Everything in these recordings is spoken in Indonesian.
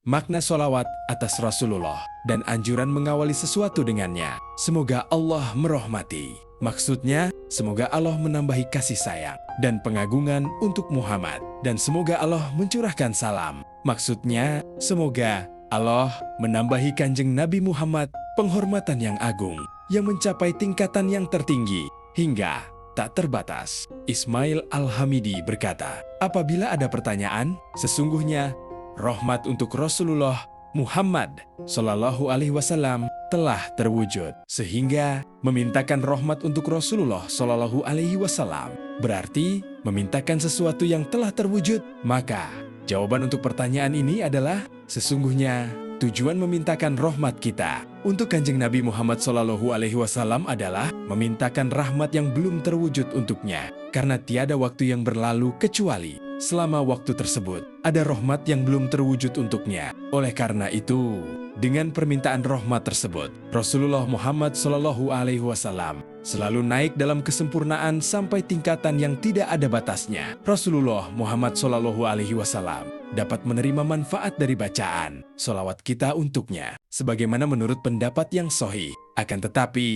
makna solawat atas Rasulullah, dan anjuran mengawali sesuatu dengannya. Semoga Allah merahmati. Maksudnya, semoga Allah menambahi kasih sayang dan pengagungan untuk Muhammad. Dan semoga Allah mencurahkan salam. Maksudnya, semoga Allah menambahi Kanjeng Nabi Muhammad penghormatan yang agung, yang mencapai tingkatan yang tertinggi, hingga tak terbatas. Ismail Al-Hamidi berkata, apabila ada pertanyaan, sesungguhnya rahmat untuk Rasulullah Muhammad Sallallahu Alaihi Wasallam telah terwujud. Sehingga memintakan rahmat untuk Rasulullah Sallallahu Alaihi Wasallam berarti memintakan sesuatu yang telah terwujud. Maka jawaban untuk pertanyaan ini adalah sesungguhnya tujuan memintakan rahmat kita untuk Kanjeng Nabi Muhammad Sallallahu Alaihi Wasallam adalah memintakan rahmat yang belum terwujud untuknya. Karena tiada waktu yang berlalu kecuali selama waktu tersebut ada rahmat yang belum terwujud untuknya. Oleh karena itu, dengan permintaan rahmat tersebut, Rasulullah Muhammad Sallallahu Alaihi Wasallam selalu naik dalam kesempurnaan sampai tingkatan yang tidak ada batasnya. Rasulullah Muhammad Sallallahu Alaihi Wasallam dapat menerima manfaat dari bacaan solawat kita untuknya, sebagaimana menurut pendapat yang sahih. Akan tetapi,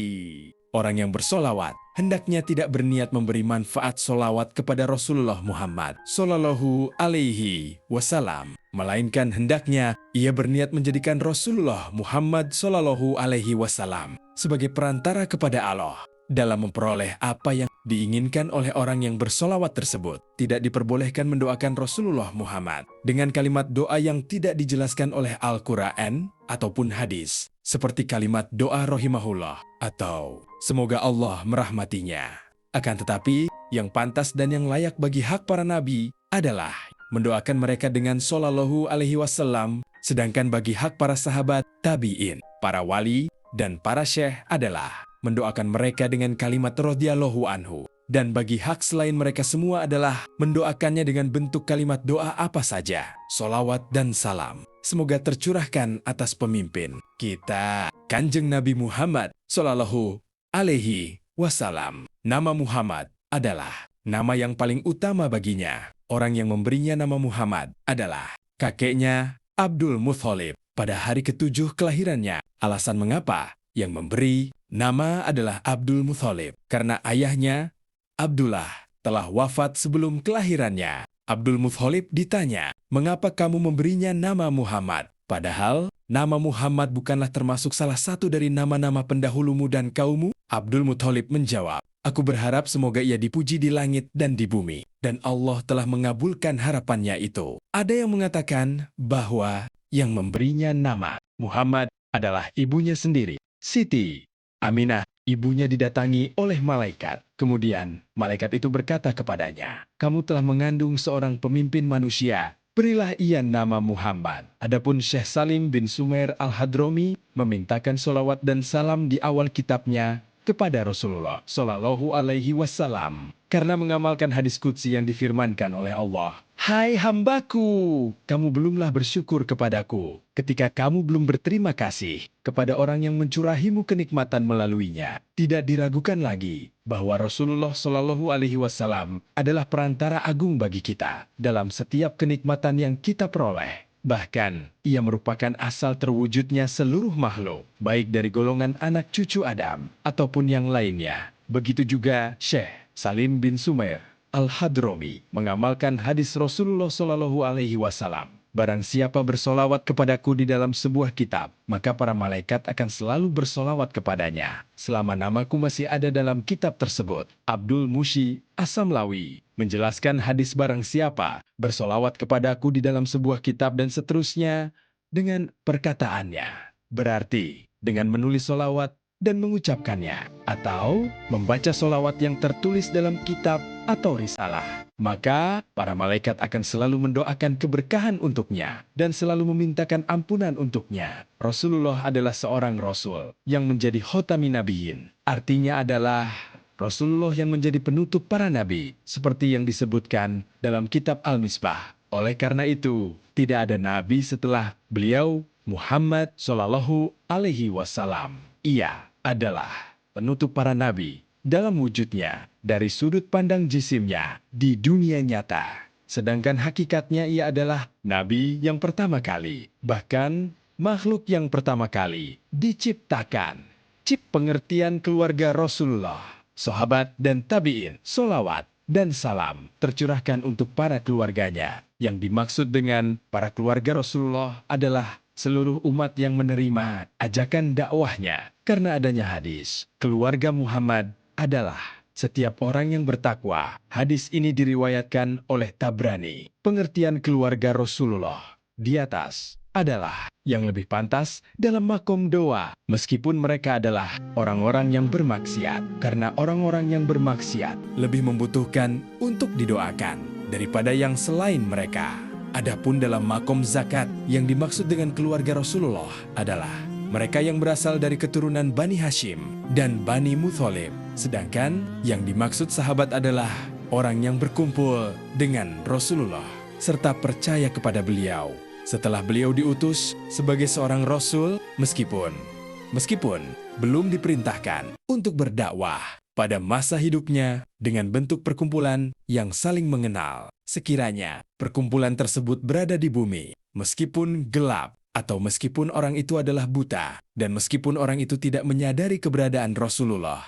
orang yang bersolawat hendaknya tidak berniat memberi manfaat solawat kepada Rasulullah Muhammad Sallallahu Alaihi Wasallam, melainkan hendaknya ia berniat menjadikan Rasulullah Muhammad Sallallahu Alaihi Wasallam sebagai perantara kepada Allah dalam memperoleh apa yang diinginkan oleh orang yang bersolawat tersebut. Tidak diperbolehkan mendoakan Rasulullah Muhammad dengan kalimat doa yang tidak dijelaskan oleh Al-Quran ataupun hadis, seperti kalimat doa rahimahullah atau semoga Allah merahmatinya. Akan tetapi, yang pantas dan yang layak bagi hak para nabi adalah mendoakan mereka dengan Sallallahu Alaihi Wasallam, sedangkan bagi hak para sahabat, tabi'in, para wali, dan para syekh adalah mendoakan mereka dengan kalimat radhiyallahu anhu. Dan bagi hak selain mereka semua adalah mendoakannya dengan bentuk kalimat doa apa saja, solawat dan salam. Semoga tercurahkan atas pemimpin kita, Kanjeng Nabi Muhammad Sallallahu Alaihi Wasallam. Nama Muhammad adalah nama yang paling utama baginya. Orang yang memberinya nama Muhammad adalah kakeknya Abdul Muthalib pada hari ke-7 kelahirannya. Alasan mengapa yang memberi nama adalah Abdul Muthalib karena ayahnya Abdullah telah wafat sebelum kelahirannya. Abdul Muthalib ditanya, mengapa kamu memberinya nama Muhammad? Padahal nama Muhammad bukanlah termasuk salah satu dari nama-nama pendahulumu dan kaummu. Abdul Muthalib menjawab, aku berharap semoga ia dipuji di langit dan di bumi. Dan Allah telah mengabulkan harapannya itu. Ada yang mengatakan bahwa yang memberinya nama Muhammad adalah ibunya sendiri, Siti Aminah. Ibunya didatangi oleh malaikat. Kemudian, malaikat itu berkata kepadanya, kamu telah mengandung seorang pemimpin manusia. Berilah ia nama Muhammad. Adapun Syekh Salim bin Sumer Al-Hadrami memintakan solawat dan salam di awal kitabnya kepada Rasulullah Sallallahu Alaihi Wasallam karena mengamalkan hadis qudsi yang difirmankan oleh Allah. Hai hambaku, kamu belumlah bersyukur kepadaku ketika kamu belum berterima kasih kepada orang yang mencurahimu kenikmatan melaluinya. Tidak diragukan lagi bahwa Rasulullah Sallallahu Alaihi Wasallam adalah perantara agung bagi kita dalam setiap kenikmatan yang kita peroleh. Bahkan, ia merupakan asal terwujudnya seluruh makhluk, baik dari golongan anak cucu Adam ataupun yang lainnya. Begitu juga Syekh Salim bin Sumer Al-Hadrami mengamalkan hadis Rasulullah Sallallahu Alaihi Wasallam. Barang siapa bersolawat kepadaku di dalam sebuah kitab, maka para malaikat akan selalu bersolawat kepadanya selama namaku masih ada dalam kitab tersebut. Abdul Mushi As-Samlawi menjelaskan hadis barang siapa bersolawat kepadaku di dalam sebuah kitab dan seterusnya dengan perkataannya. Berarti dengan menulis solawat dan mengucapkannya, atau membaca solawat yang tertulis dalam kitab atau risalah, maka para malaikat akan selalu mendoakan keberkahan untuknya dan selalu memintakan ampunan untuknya. Rasulullah adalah seorang Rasul yang menjadi khotamin nabiyin. Artinya adalah Rasulullah yang menjadi penutup para nabi, seperti yang disebutkan dalam kitab Al-Misbah. Oleh karena itu, tidak ada nabi setelah beliau Muhammad Sallallahu Alaihi Wasallam. Ia adalah penutup para nabi dalam wujudnya dari sudut pandang jisimnya di dunia nyata. Sedangkan hakikatnya ia adalah nabi yang pertama kali, bahkan makhluk yang pertama kali diciptakan. Pengertian keluarga Rasulullah, sahabat dan tabi'in, solawat dan salam tercurahkan untuk para keluarganya. Yang dimaksud dengan para keluarga Rasulullah adalah seluruh umat yang menerima ajakan dakwahnya. Karena adanya hadis, keluarga Muhammad adalah setiap orang yang bertakwa. Hadis ini diriwayatkan oleh Tabrani. Pengertian keluarga Rasulullah di atas adalah yang lebih pantas dalam makom doa, meskipun mereka adalah orang-orang yang bermaksiat. Karena orang-orang yang bermaksiat lebih membutuhkan untuk didoakan daripada yang selain mereka. Adapun dalam makom zakat, yang dimaksud dengan keluarga Rasulullah adalah mereka yang berasal dari keturunan Bani Hashim dan Bani Muthalib. Sedangkan yang dimaksud sahabat adalah orang yang berkumpul dengan Rasulullah serta percaya kepada beliau setelah beliau diutus sebagai seorang rasul, meskipun belum diperintahkan untuk berdakwah pada masa hidupnya dengan bentuk perkumpulan yang saling mengenal. Sekiranya perkumpulan tersebut berada di bumi, meskipun gelap, atau meskipun orang itu adalah buta, dan meskipun orang itu tidak menyadari keberadaan Rasulullah,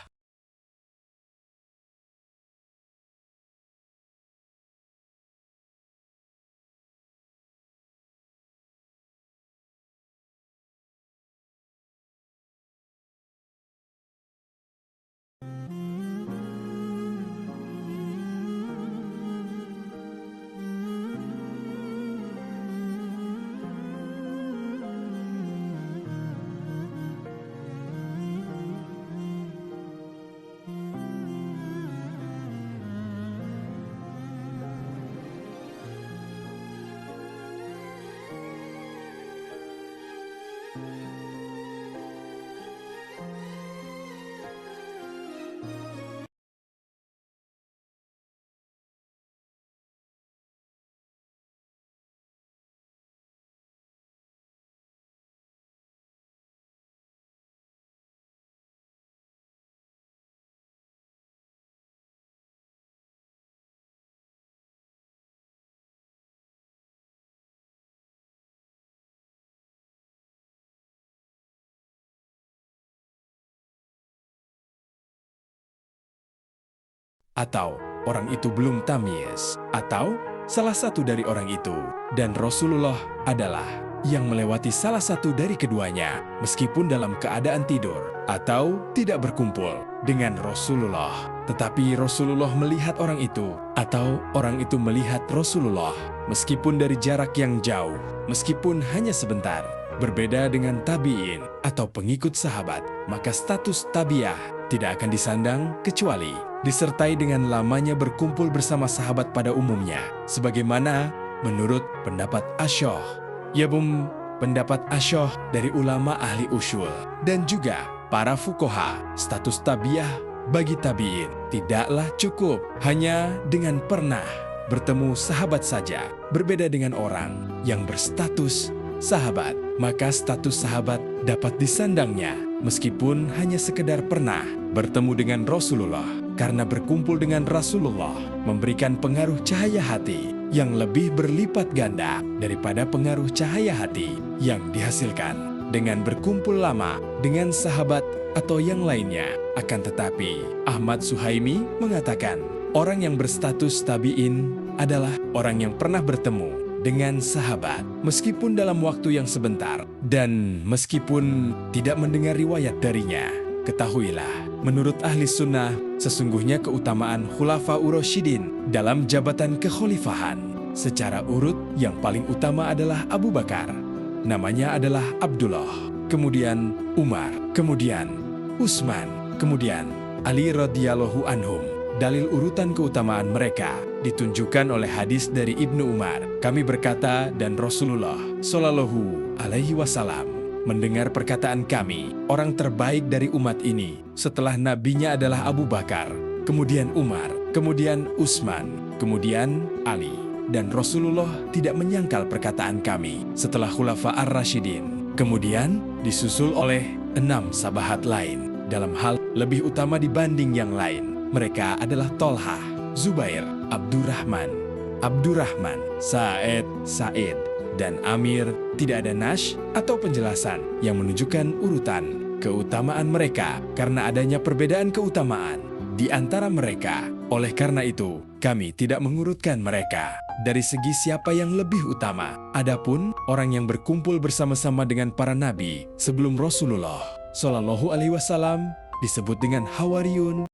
atau orang itu belum tamyiz, atau salah satu dari orang itu, dan Rasulullah adalah yang melewati salah satu dari keduanya, meskipun dalam keadaan tidur atau tidak berkumpul dengan Rasulullah. Tetapi Rasulullah melihat orang itu, atau orang itu melihat Rasulullah, meskipun dari jarak yang jauh, meskipun hanya sebentar. Berbeda dengan tabi'in atau pengikut sahabat, maka status tabi'ah tidak akan disandang kecuali disertai dengan lamanya berkumpul bersama sahabat pada umumnya. Sebagaimana menurut pendapat Ashoh, pendapat Ashoh dari ulama ahli usul dan juga para fuqaha, status tabi'ah bagi tabi'in tidaklah cukup hanya dengan pernah bertemu sahabat saja. Berbeda dengan orang yang berstatus sahabat, maka status sahabat dapat disandangnya meskipun hanya sekedar pernah bertemu dengan Rasulullah. Karena berkumpul dengan Rasulullah memberikan pengaruh cahaya hati yang lebih berlipat ganda daripada pengaruh cahaya hati yang dihasilkan dengan berkumpul lama dengan sahabat atau yang lainnya. Akan tetapi, Ahmad Suhaimi mengatakan, orang yang berstatus tabi'in adalah orang yang pernah bertemu dengan sahabat, meskipun dalam waktu yang sebentar, dan meskipun tidak mendengar riwayat darinya. Ketahuilah, menurut ahli sunnah, sesungguhnya keutamaan Khulafaur Rasyidin dalam jabatan kekhalifahan secara urut yang paling utama adalah Abu Bakar. Namanya adalah Abdullah, kemudian Umar, kemudian Utsman, kemudian Ali radhiyallahu anhum. Dalil urutan keutamaan mereka ditunjukkan oleh hadis dari Ibnu Umar. Kami berkata dan Rasulullah Shallallahu Alaihi Wasallam mendengar perkataan kami, orang terbaik dari umat ini setelah nabinya adalah Abu Bakar, kemudian Umar, kemudian Utsman, kemudian Ali. Dan Rasulullah tidak menyangkal perkataan kami setelah Khulafa ar-Rasyidin. Kemudian disusul oleh 6 sahabat lain dalam hal lebih utama dibanding yang lain. Mereka adalah Tolhah, Zubair, Abdurrahman, Abdurrahman, Sa'ed, Said, dan Amir. Tidak ada nash atau penjelasan yang menunjukkan urutan keutamaan mereka karena adanya perbedaan keutamaan di antara mereka. Oleh karena itu, kami tidak mengurutkan mereka dari segi siapa yang lebih utama. Adapun orang yang berkumpul bersama-sama dengan para nabi sebelum Rasulullah Shallallahu Alaihi Wasallam disebut dengan Hawariyun